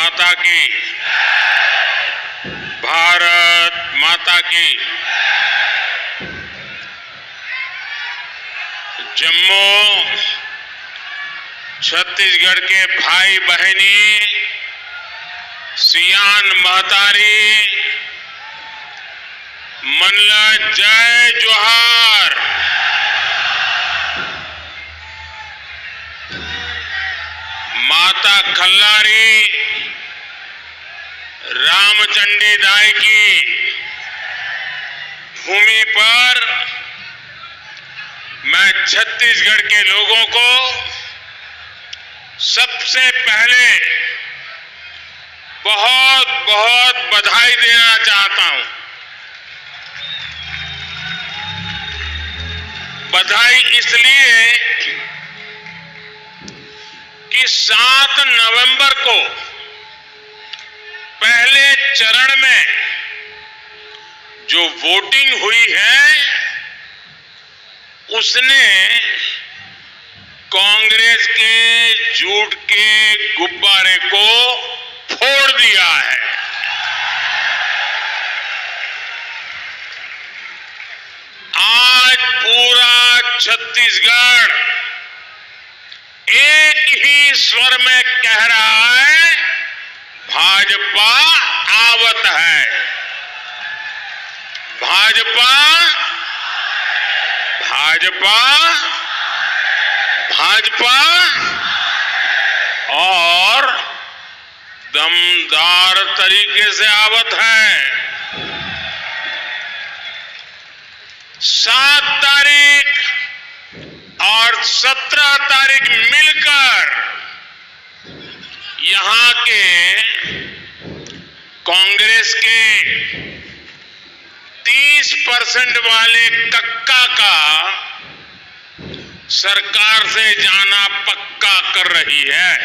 माता की, भारत माता की। जम्मू छत्तीसगढ़ के भाई बहनी, सियान महतारी, मनला जय जोहार। माता खल्लारी रामचंडी दाई की भूमि पर मैं छत्तीसगढ़ के लोगों को सबसे पहले बहुत बहुत बधाई देना चाहता हूं। बधाई इसलिए कि 7 नवंबर को पहले चरण में जो वोटिंग हुई है उसने कांग्रेस के झूठ के गुब्बारे को फोड़ दिया है। आज पूरा छत्तीसगढ़ एक ही स्वर में कह रहा है, भाजपा आवत है, भाजपा, भाजपा, भाजपा। और दमदार तरीके से आवत है। 7 तारीख और 17 तारीख मिलकर यहां के कांग्रेस के 30% वाले कक्का का सरकार से जाना पक्का कर रही है।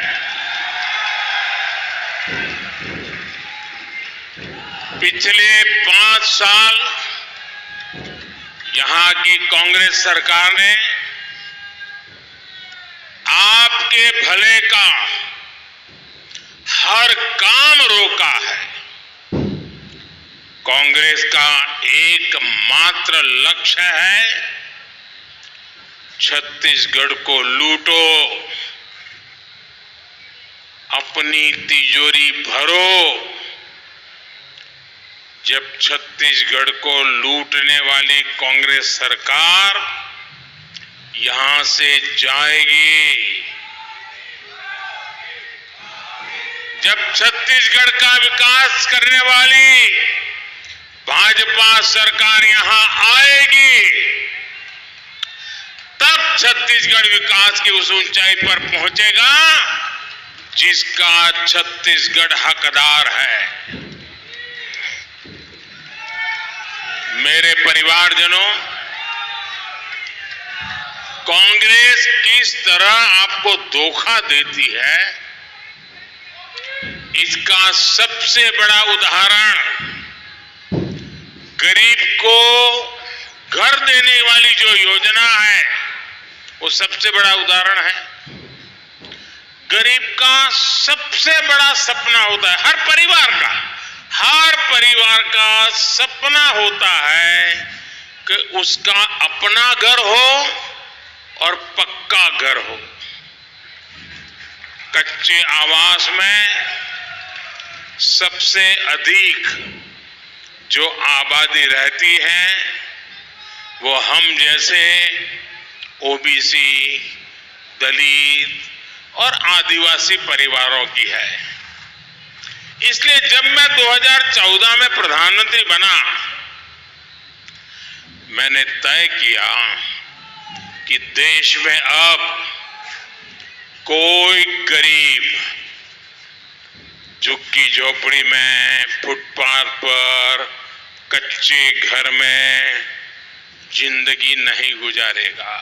पिछले 5 साल यहां की कांग्रेस सरकार ने आपके भले का हर काम रोका है। कांग्रेस का एकमात्र लक्ष्य है, छत्तीसगढ़ को लूटो, अपनी तिजोरी भरो। जब छत्तीसगढ़ को लूटने वाली कांग्रेस सरकार यहां से जाएगी, जब छत्तीसगढ़ का विकास करने वाली भाजपा सरकार यहां आएगी, तब छत्तीसगढ़ विकास की उस ऊंचाई पर पहुंचेगा जिसका छत्तीसगढ़ हकदार है। मेरे परिवारजनों, कांग्रेस किस तरह आपको धोखा देती है, इसका सबसे बड़ा उदाहरण गरीब को घर देने वाली जो योजना है वो सबसे बड़ा उदाहरण है। गरीब का सबसे बड़ा सपना होता है, हर परिवार का सपना होता है कि उसका अपना घर हो और पक्का घर हो। कच्चे आवास में सबसे अधिक जो आबादी रहती है वो हम जैसे ओबीसी, दलित और आदिवासी परिवारों की है। इसलिए जब मैं 2014 में प्रधानमंत्री बना, मैंने तय किया कि देश में अब कोई गरीब झुग्गी झोपड़ी में, फुटपाथ पर, कच्चे घर में जिंदगी नहीं गुजारेगा।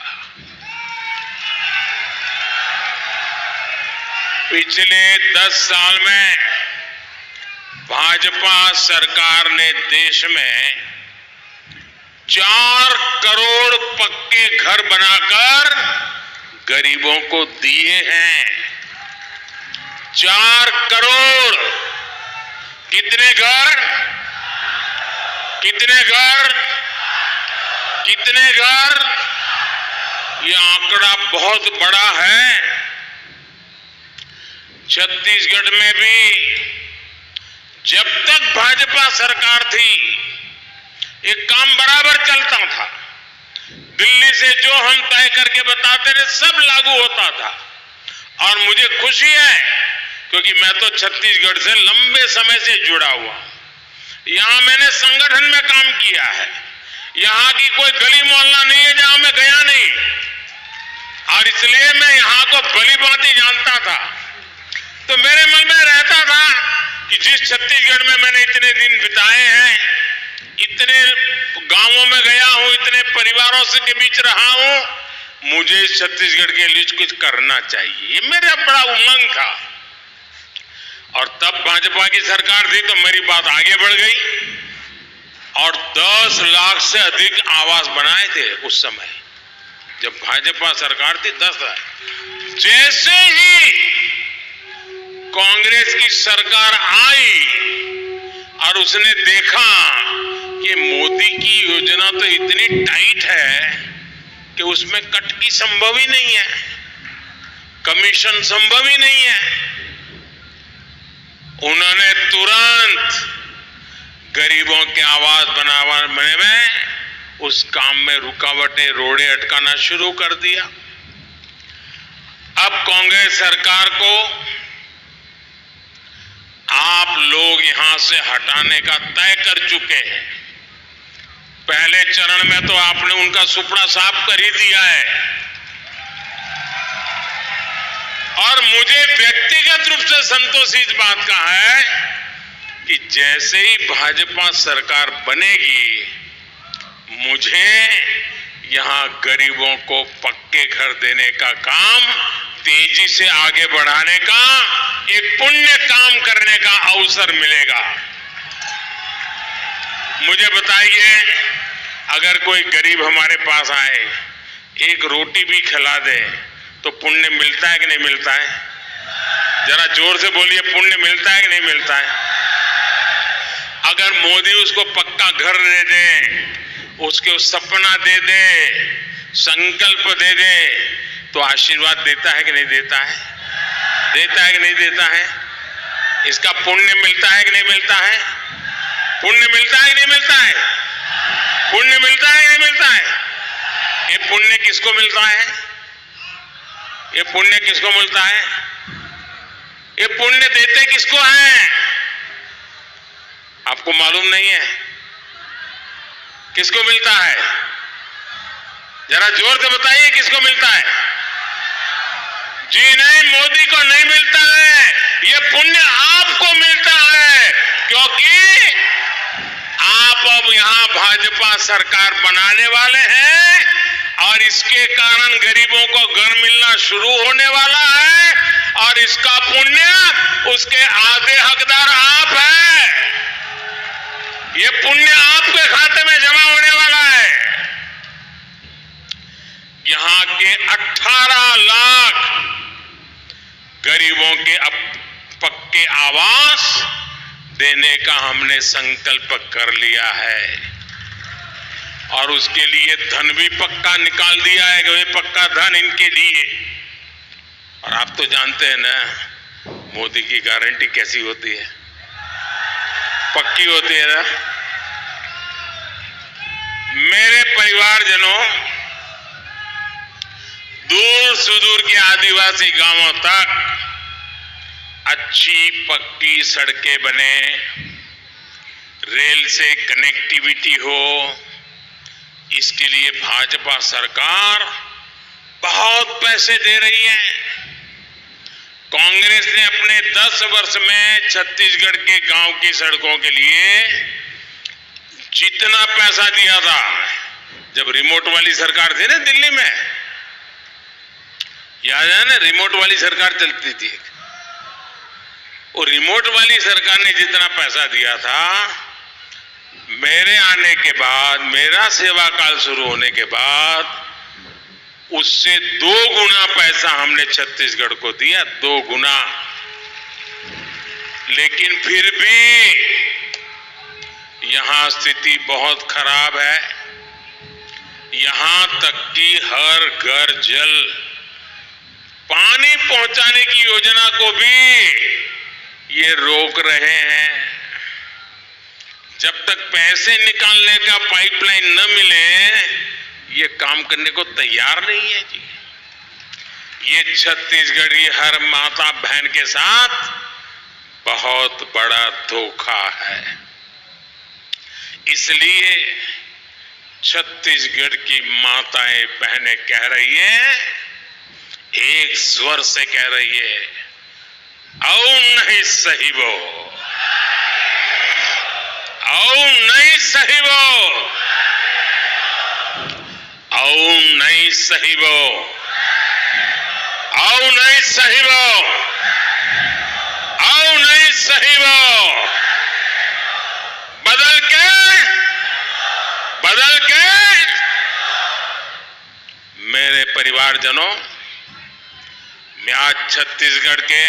पिछले 10 साल में भाजपा सरकार ने देश में 4 करोड़ पक्के घर बनाकर गरीबों को दिए हैं। 4 करोड़ कितने घर, कितने घर, कितने घर? ये आंकड़ा बहुत बड़ा है। छत्तीसगढ़ में भी जब तक भाजपा सरकार थी एक काम बराबर चलता था। दिल्ली से जो हम तय करके बताते थे सब लागू होता था। और मुझे खुशी है क्योंकि मैं तो छत्तीसगढ़ से लंबे समय से जुड़ा हुआ। यहां मैंने संगठन में काम किया है। यहां की कोई गली मोहल्ला नहीं है जहां मैं गया नहीं, और इसलिए मैं यहां को भली भांति जानता था। तो मेरे मन में रहता था कि जिस छत्तीसगढ़ में मैंने इतने दिन बिताए हैं, इतने गांवों में गया हूं, इतने परिवारों से के बीच रहा हूं, मुझे छत्तीसगढ़ के लिए कुछ करना चाहिए। ये मेरा बड़ा उमंग था। और तब भाजपा की सरकार थी तो मेरी बात आगे बढ़ गई और 10 लाख से अधिक आवास बनाए थे उस समय जब भाजपा सरकार थी। 10 लाख। जैसे ही कांग्रेस की सरकार आई और उसने देखा कि मोदी की योजना तो इतनी टाइट है कि उसमें कट की संभव ही नहीं है, कमीशन संभव ही नहीं है, उन्होंने तुरंत गरीबों के आवास बनाने में उस काम में रुकावटें, रोड़े अटकाना शुरू कर दिया। अब कांग्रेस सरकार को आप लोग यहां से हटाने का तय कर चुके हैं। पहले चरण में तो आपने उनका सुपड़ा साफ कर ही दिया है। और मुझे व्यक्तिगत रूप से संतोष इस बात का है कि जैसे ही भाजपा सरकार बनेगी, मुझे यहां गरीबों को पक्के घर देने का काम तेजी से आगे बढ़ाने का, एक पुण्य काम करने का अवसर मिलेगा। मुझे बताइए, अगर कोई गरीब हमारे पास आए, एक रोटी भी खिला दे तो पुण्य मिलता है कि नहीं मिलता है? जरा जोर से बोलिए, पुण्य मिलता है कि नहीं मिलता है? अगर मोदी उसको पक्का घर दे दे, उसके सपना दे दे, संकल्प दे दे, तो आशीर्वाद देता है कि नहीं देता है? देता है कि नहीं देता है? इसका पुण्य मिलता है कि नहीं मिलता है? पुण्य मिलता है कि नहीं मिलता है? पुण्य मिलता है कि नहीं मिलता है? ये पुण्य किसको मिलता है? ये पुण्य किसको मिलता है? ये पुण्य देते किसको हैं? आपको मालूम नहीं है? किसको मिलता है? जरा जोर से बताइए, किसको मिलता है? जी नहीं, मोदी को नहीं मिलता है। ये पुण्य आपको मिलता है, क्योंकि आप अब यहां भाजपा सरकार बनाने वाले हैं और इसके कारण गरीबों को घर मिलना शुरू होने वाला है, और इसका पुण्य, उसके आधे हकदार आप हैं। ये पुण्य आपके खाते में जमा होने वाला है। यहां के 18 लाख गरीबों के अब पक्के आवास देने का हमने संकल्प कर लिया है, और उसके लिए धन भी पक्का निकाल दिया है कि पक्का धन इनके लिए। और आप तो जानते हैं ना, मोदी की गारंटी कैसी होती है, पक्की होती है ना। मेरे परिवारजनों, दूर सुदूर के आदिवासी गांवों तक अच्छी पक्की सड़कें बने, रेल से कनेक्टिविटी हो, इसके लिए भाजपा सरकार बहुत पैसे दे रही है। कांग्रेस ने अपने 10 वर्ष में छत्तीसगढ़ के गांव की सड़कों के लिए जितना पैसा दिया था, जब रिमोट वाली सरकार थी ना दिल्ली में, याद है ना, रिमोट वाली सरकार चलती थी, वो रिमोट वाली सरकार ने जितना पैसा दिया था, मेरे आने के बाद, मेरा सेवा काल शुरू होने के बाद, उससे 2 गुना पैसा हमने छत्तीसगढ़ को दिया, 2 गुना। लेकिन फिर भी यहां स्थिति बहुत खराब है। यहां तक कि हर घर जल पानी पहुंचाने की योजना को भी ये रोक रहे हैं। जब तक पैसे निकालने का पाइपलाइन न मिले ये काम करने को तैयार नहीं है जी। ये छत्तीसगढ़ी हर माता बहन के साथ बहुत बड़ा धोखा है। इसलिए छत्तीसगढ़ की माताएं बहनें कह रही हैं, एक स्वर से कह रही है, औ नहीं सहिबो, औ नहीं सहिबो, औ नहीं सहिबो, औ नहीं सहिबो, औ नहीं सहिबो। बदल के मेरे परिवारजनों, मैं आज छत्तीसगढ़ के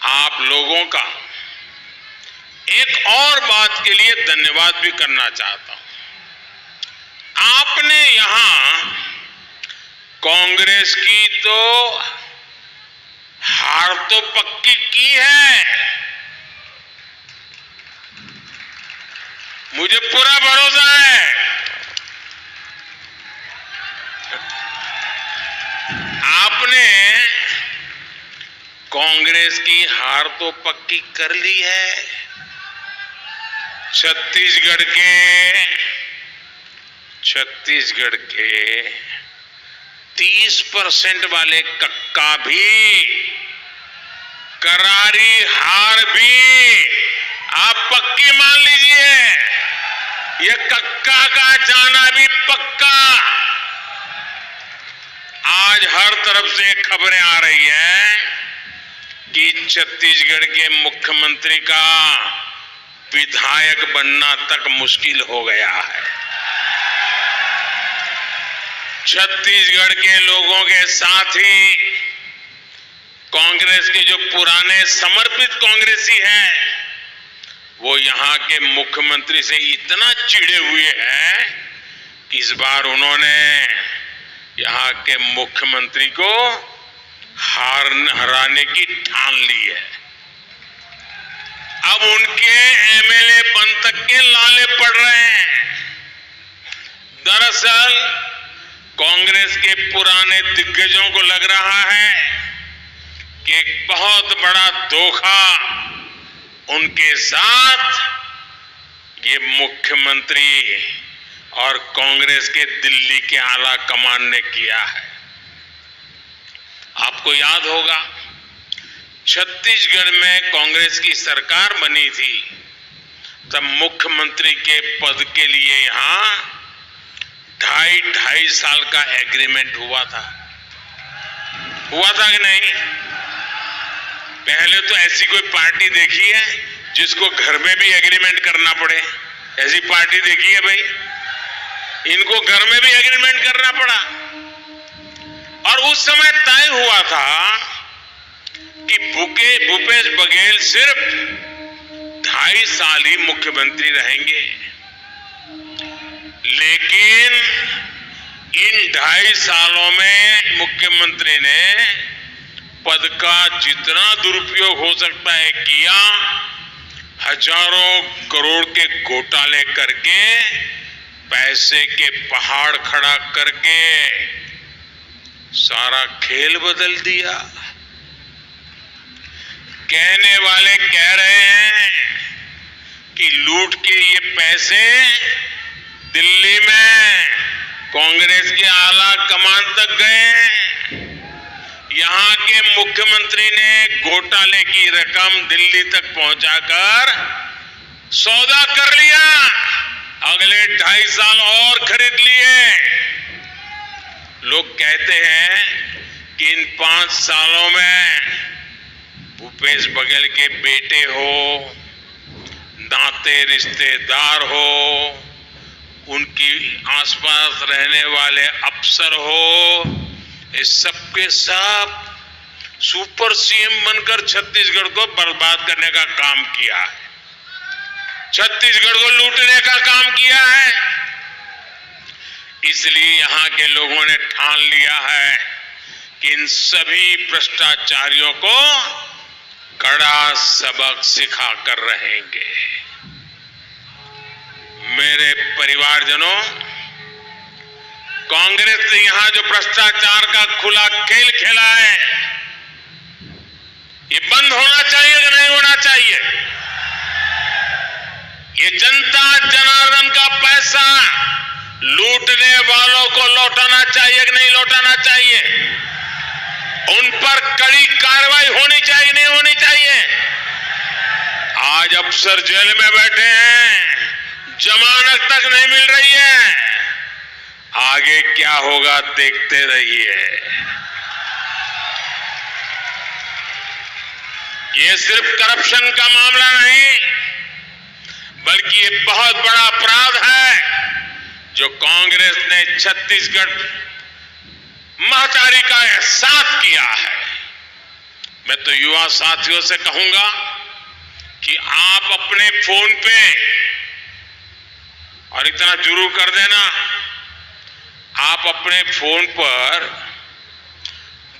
आप लोगों का एक और बात के लिए धन्यवाद भी करना चाहता हूं। आपने यहां कांग्रेस की तो हार तो पक्की की है, मुझे पूरा भरोसा है। आपने कांग्रेस की हार तो पक्की कर ली है। छत्तीसगढ़ के 30% वाले कक्का भी, करारी हार भी आप पक्की मान लीजिए। ये कक्का का जाना भी पक्का। आज हर तरफ से खबरें आ रही है कि छत्तीसगढ़ के मुख्यमंत्री का विधायक बनना तक मुश्किल हो गया है। छत्तीसगढ़ के लोगों के साथ ही कांग्रेस के जो पुराने समर्पित कांग्रेसी हैं, वो यहां के मुख्यमंत्री से इतना चिढ़े हुए हैं कि इस बार उन्होंने यहां के मुख्यमंत्री को हराने की ठान ली है। अब उनके एमएलए बन तक के लाले पड़ रहे हैं। दरअसल कांग्रेस के पुराने दिग्गजों को लग रहा है कि एक बहुत बड़ा धोखा उनके साथ ये मुख्यमंत्री और कांग्रेस के दिल्ली के आला कमान ने किया है। आपको याद होगा, छत्तीसगढ़ में कांग्रेस की सरकार बनी थी, तब मुख्यमंत्री के पद के लिए यहां 2.5 साल का एग्रीमेंट हुआ था कि नहीं? पहले तो ऐसी कोई पार्टी देखी है जिसको घर में भी एग्रीमेंट करना पड़े? ऐसी पार्टी देखी है भाई? इनको घर में भी एग्रीमेंट करना पड़ा। और उस समय तय हुआ था कि भूपेश बघेल सिर्फ 2.5 साल ही मुख्यमंत्री रहेंगे। लेकिन इन 2.5 सालों में मुख्यमंत्री ने पद का जितना दुरुपयोग हो सकता है किया। हजारों करोड़ के घोटाले करके, पैसे के पहाड़ खड़ा करके सारा खेल बदल दिया। कहने वाले कह रहे हैं कि लूट के ये पैसे दिल्ली में कांग्रेस के आला कमान तक गए। यहां के मुख्यमंत्री ने घोटाले की रकम दिल्ली तक पहुंचाकर सौदा कर लिया, अगले 2.5 साल और खरीद लिए। लोग कहते हैं कि इन 5 सालों में भूपेश बघेल के बेटे हो, नाते रिश्तेदार हो, उनकी आसपास रहने वाले अफसर हो, ये सब के सब सुपर सीएम बनकर छत्तीसगढ़ को बर्बाद करने का काम किया है, छत्तीसगढ़ को लूटने का काम किया है। इसलिए यहां के लोगों ने ठान लिया है कि इन सभी भ्रष्टाचारियों को कड़ा सबक सिखाकर रहेंगे। मेरे परिवारजनों, कांग्रेस ने यहां जो भ्रष्टाचार का खुला खेल खेला है, ये बंद होना चाहिए कि नहीं होना चाहिए? ये जनता जनार्दन का पैसा लूटने वालों को लौटाना चाहिए कि नहीं लौटाना चाहिए? उन पर कड़ी कार्रवाई होनी चाहिए कि नहीं होनी चाहिए? आज अफसर जेल में बैठे हैं, जमानत तक नहीं मिल रही है। आगे क्या होगा देखते रहिए। ये सिर्फ करप्शन का मामला नहीं, बल्कि ये बहुत बड़ा अपराध है जो कांग्रेस ने छत्तीसगढ़ महतारी का एहसास किया है। मैं तो युवा साथियों से कहूंगा कि आप अपने फोन पे, और इतना जरूर कर देना, आप अपने फोन पर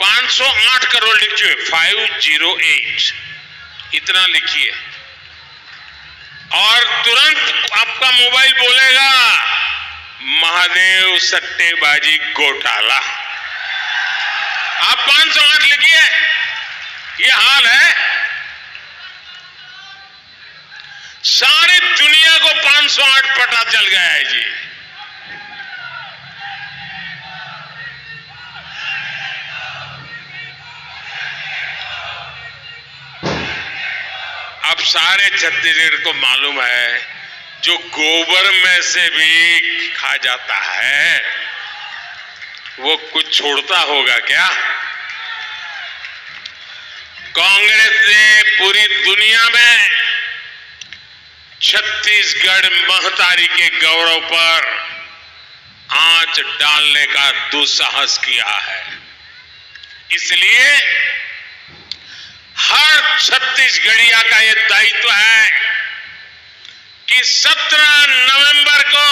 508 करोड़ लिखिए, 508 इतना लिखिए, और तुरंत आपका मोबाइल बोलेगा महादेव सट्टेबाजी घोटाला। आप 508 लिखिए, ये हाल है। सारी दुनिया को 508 पता चल गया है जी। अब सारे छत्तीसगढ़ को मालूम है, जो गोबर में से भी खा जाता है वो कुछ छोड़ता होगा क्या? कांग्रेस ने पूरी दुनिया में छत्तीसगढ़ महतारी के गौरव पर आंच डालने का दुस्साहस किया है। इसलिए हर छत्तीसगढ़िया का यह दायित्व है कि 17 नवंबर को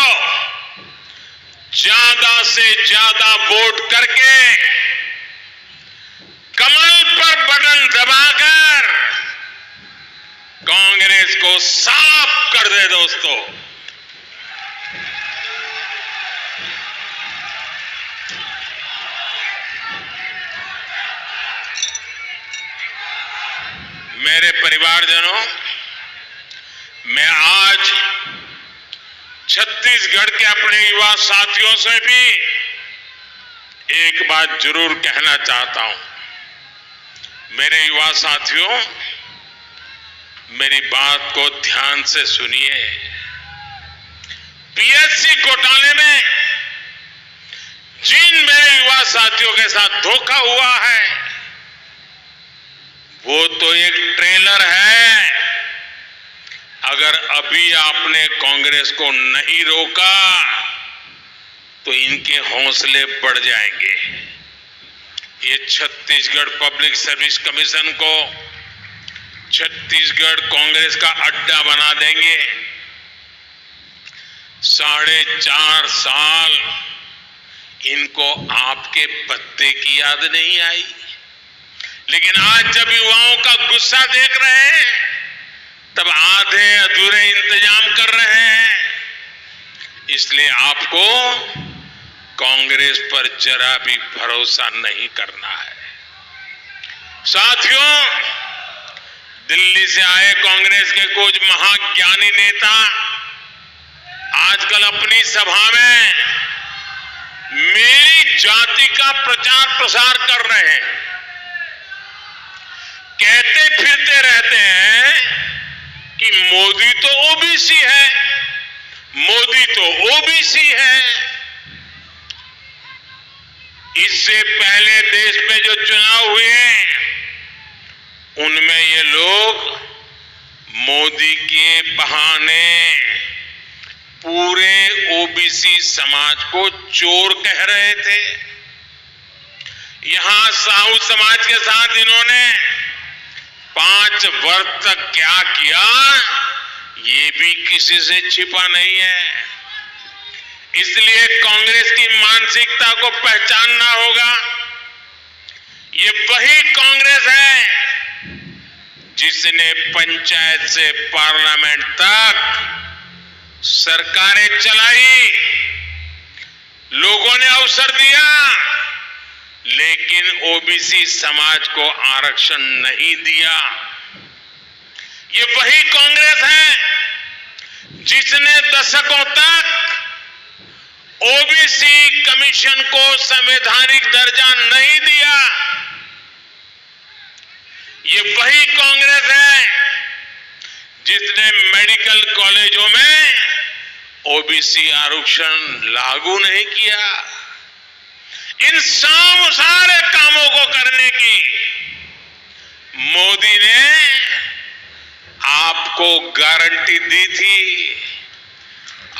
ज्यादा से ज्यादा वोट करके कमल पर बटन दबाकर कांग्रेस को साफ कर दे। दोस्तों, मेरे परिवारजनों, मैं आज छत्तीसगढ़ के अपने युवा साथियों से भी एक बात जरूर कहना चाहता हूं। मेरे युवा साथियों, मेरी बात को ध्यान से सुनिए। पीएससी घोटाले में जिन मेरे युवा साथियों के साथ धोखा हुआ है, वो तो एक ट्रेलर है। अगर अभी आपने कांग्रेस को नहीं रोका तो इनके हौसले बढ़ जाएंगे। ये छत्तीसगढ़ पब्लिक सर्विस कमीशन को छत्तीसगढ़ कांग्रेस का अड्डा बना देंगे। 4.5 साल इनको आपके पत्ते की याद नहीं आई, लेकिन आज जब युवाओं का गुस्सा देख रहे हैं तब आधे अधूरे इंतजाम कर रहे हैं। इसलिए आपको कांग्रेस पर जरा भी भरोसा नहीं करना है। साथियों, दिल्ली से आए कांग्रेस के कुछ महाज्ञानी नेता आजकल अपनी सभा में मेरी जाति का प्रचार प्रसार कर रहे हैं। कहते फिरते रहते हैं कि मोदी तो ओबीसी है, मोदी तो ओबीसी है। इससे पहले देश में जो चुनाव हुए उनमें ये लोग मोदी के बहाने पूरे ओबीसी समाज को चोर कह रहे थे। यहां साहू समाज के साथ इन्होंने 5 वर्ष तक क्या किया, ये भी किसी से छिपा नहीं है। इसलिए कांग्रेस की मानसिकता को पहचानना होगा। ये वही कांग्रेस है जिसने पंचायत से पार्लियामेंट तक सरकारें चलाई, लोगों ने अवसर दिया, लेकिन ओबीसी समाज को आरक्षण नहीं दिया। ये वही कांग्रेस है जिसने दशकों तक ओबीसी कमीशन को संवैधानिक दर्जा नहीं दिया। ये वही कांग्रेस है जिसने मेडिकल कॉलेजों में ओबीसी आरक्षण लागू नहीं किया। इन सारे कामों को करने की मोदी ने आपको गारंटी दी थी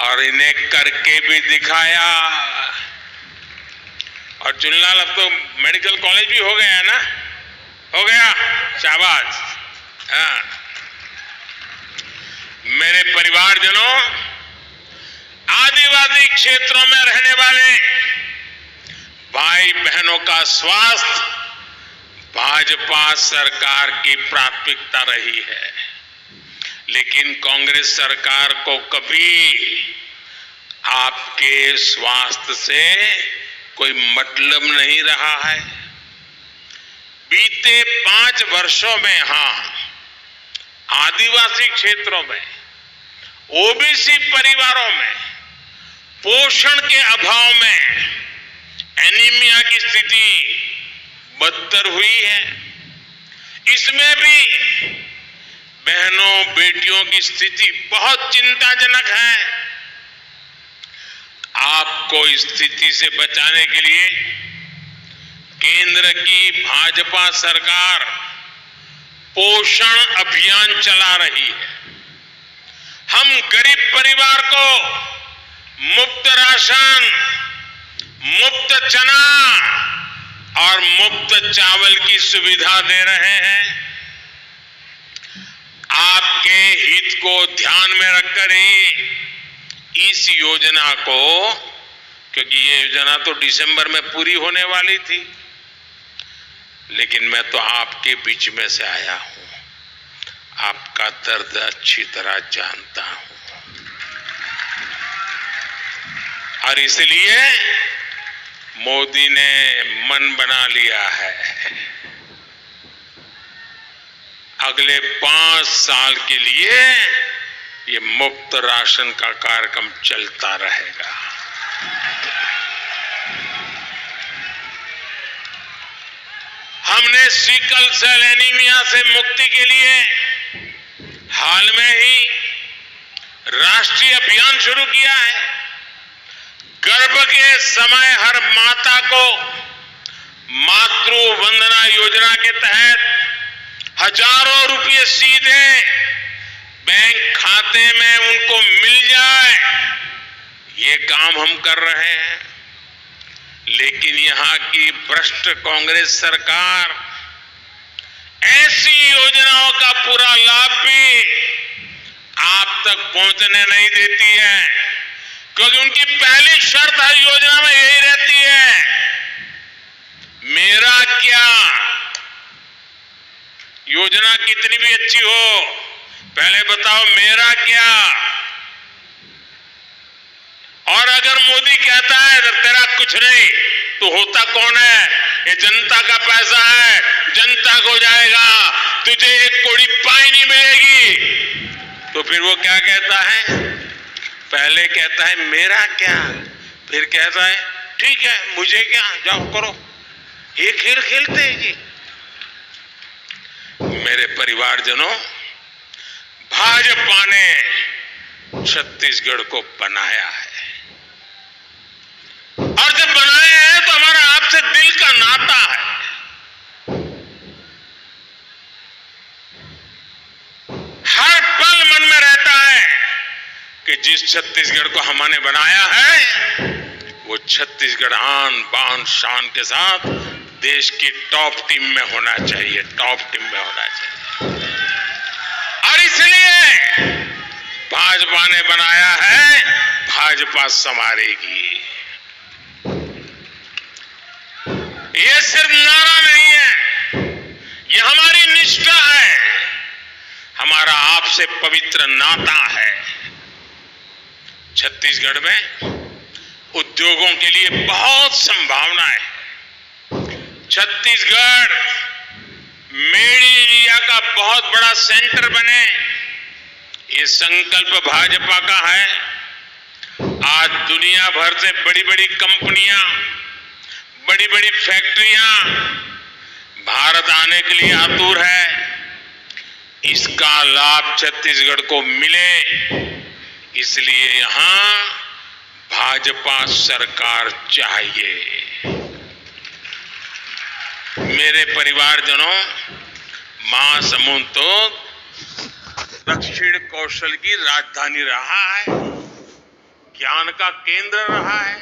और इन्हें करके भी दिखाया। और चुनलाल, अब तो मेडिकल कॉलेज भी हो गया है ना? हो गया, शाबाश। हाँ। मेरे परिवारजनों, आदिवासी क्षेत्रों में रहने वाले भाई बहनों का स्वास्थ्य भाजपा सरकार की प्राथमिकता रही है, लेकिन कांग्रेस सरकार को कभी आपके स्वास्थ्य से कोई मतलब नहीं रहा है। बीते 5 वर्षों में आदिवासी क्षेत्रों में, ओबीसी परिवारों में पोषण के अभाव में एनीमिया की स्थिति बदतर हुई है। इसमें भी बहनों बेटियों की स्थिति बहुत चिंताजनक है। आपको इस स्थिति से बचाने के लिए केंद्र की भाजपा सरकार पोषण अभियान चला रही है। हम गरीब परिवार को मुफ्त राशन, मुफ्त चना और मुफ्त चावल की सुविधा दे रहे हैं। आपके हित को ध्यान में रखकर ही इस योजना को, क्योंकि ये योजना तो दिसंबर में पूरी होने वाली थी, लेकिन मैं तो आपके बीच में से आया हूं, आपका दर्द अच्छी तरह जानता हूं, और इसलिए मोदी ने मन बना लिया है अगले 5 साल के लिए ये मुफ्त राशन का कार्यक्रम चलता रहेगा। हमने सिकल सेल एनीमिया से मुक्ति के लिए हाल में ही राष्ट्रीय अभियान शुरू किया है। गर्भ के समय हर माता को मातृ वंदना योजना के तहत हजारों रुपए सीधे बैंक खाते में उनको मिल जाए, ये काम हम कर रहे हैं। लेकिन यहां की भ्रष्ट कांग्रेस सरकार ऐसी योजनाओं का पूरा लाभ भी आप तक पहुंचने नहीं देती है, क्योंकि उनकी पहली शर्त हर योजना में यही रहती है, मेरा क्या। योजना कितनी भी अच्छी हो, पहले बताओ मेरा क्या। और अगर मोदी कहता है तेरा कुछ नहीं, तो होता कौन है? ये जनता का पैसा है, जनता को जाएगा, तुझे 1 कौड़ी पाई नहीं मिलेगी। तो फिर वो क्या कहता है? पहले कहता है मेरा क्या, फिर कहता है ठीक है मुझे क्या, जाओ करो। ये खेल खेलते हैं जी। मेरे परिवारजनों, भाजपा ने छत्तीसगढ़ को बनाया है, और जब बनाया है तो हमारा आपसे दिल का नाता है। हर पल मन में रहता है कि जिस छत्तीसगढ़ को हमने बनाया है वो छत्तीसगढ़ आन बान शान के साथ देश की टॉप टीम में होना चाहिए, टॉप टीम में होना चाहिए। और इसलिए भाजपा ने बनाया है भाजपा संवारेगी। ये सिर्फ नारा नहीं है, ये हमारी निष्ठा है, हमारा आपसे पवित्र नाता है। छत्तीसगढ़ में उद्योगों के लिए बहुत संभावना है। छत्तीसगढ़ मेड इन इंडिया का बहुत बड़ा सेंटर बने, ये संकल्प भाजपा का है। आज दुनिया भर से बड़ी बड़ी कंपनियां, बड़ी बड़ी फैक्ट्रियां भारत आने के लिए आतुर है। इसका लाभ छत्तीसगढ़ को मिले, इसलिए यहां भाजपा सरकार चाहिए। मेरे परिवारजनों, महासमुंद तो दक्षिण कौशल की राजधानी रहा है, ज्ञान का केंद्र रहा है।